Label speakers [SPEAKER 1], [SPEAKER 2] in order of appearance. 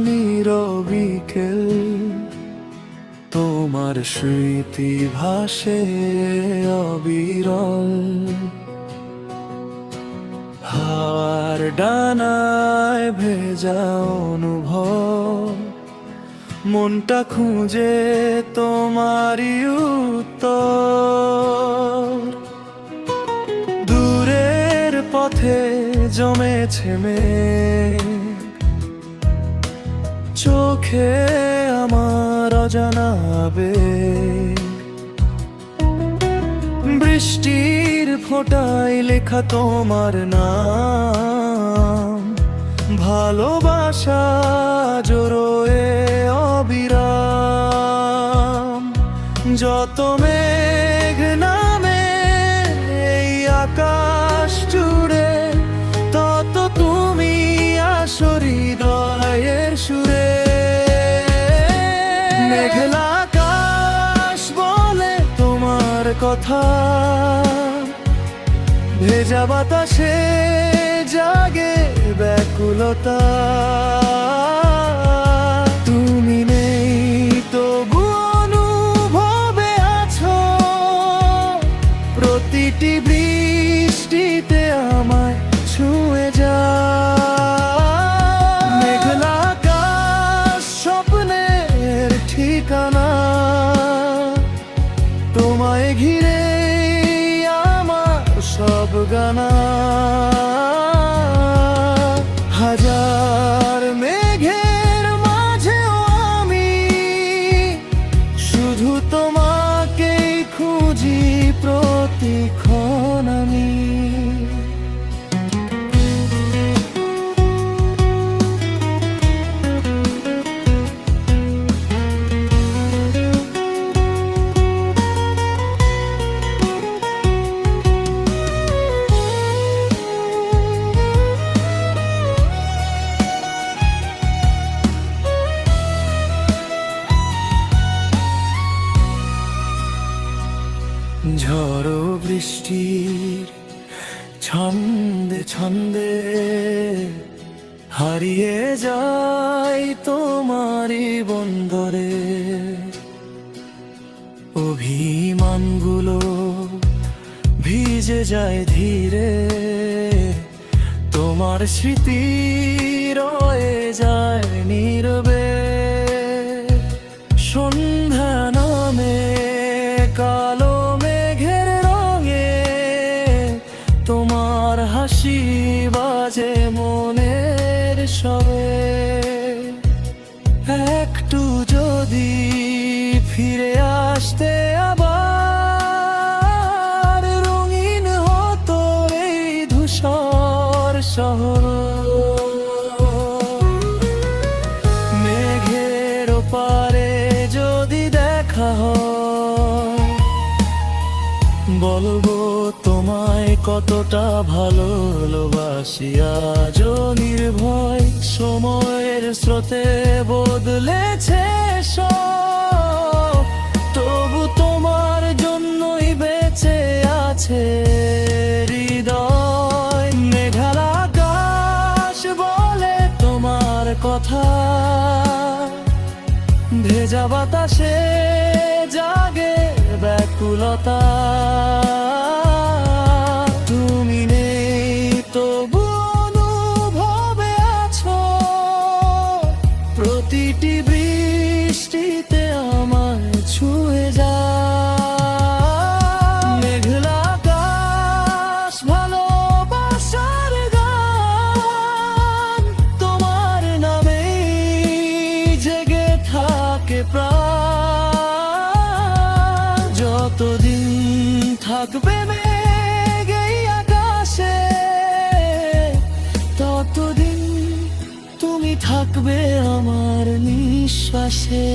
[SPEAKER 1] নীরবিকেল, তোমার স্মৃতি ভাসে অবিরল। হাওয়ার ডানায় ভেজা অনুভব, মনটা খুঁজে তোমারই উত্তর। দূরের পথে জমেছে মেঘ, চোখে আমার অজানা আবেগ। বৃষ্টির ফোঁটায় লেখা তোমার নাম, ভালোবাসা জোড়োয় অবিরাম। যত মেঘ নামে এই আকাশ জুড়ে, তত তুমি আসো হৃদয়ের সুরে। মেঘলা আকাশ বলে তোমার কথা, ভেজা বাতাসে জাগে ব্যাকুলতা। তুমি নেই তবু অনুভবে আছো, প্রতিটি বৃষ্টিতে আমায় ছুঁয়ে যায়। মেঘলা আকাশ স্বপ্নের ঠিকানা, তোমায় ঘিরে আমার সব গানা। হাজার মেঘের মাঝেও আমি শুধু তোমাকেই খুঁজি প্রতিক্ষণ আমি। ঝড়ো বৃষ্টির ছন্দে ছন্দে হারিয়ে যায় তোমারই বন্দরে। অভিমানগুলো ভিজে যায় ধীরে, তোমার স্মৃতি রয়ে যায় নীরবে। সন্ধ্যা নামে কালো মেঘের রঙে, তোমার হাসি বাজে মনের সবে। একটু যদি ফিরে আসতে আবার, রঙিন হতো এই ধূসর শহর। মেঘের ওপারে যদি দেখা হয়, বলবো তোমায় কতটা ভালোবাসি। আজও নির্ভয় সময়ের স্রোতে বদলেছে সব, তবু তোমার জন্যই বেঁচে আছে হৃদয়। মেঘলা আকাশ বলে তোমার কথা, ভেজা বাতাসে জাগে ব্যাকুলতা। তুমি নেই তবু অনুভবে আছো, প্রতিটি বৃষ্টিতে আমায় ছুঁয়ে যায়। মেঘলা আকাশ ভালোবাসার গান, তোমার নামেই জেগে থাকে প্রাণ। যতদিন থাকবে মেঘ এই আকাশে, ততদিন তুমি থাকবে আমার নিঃশ্বাসে।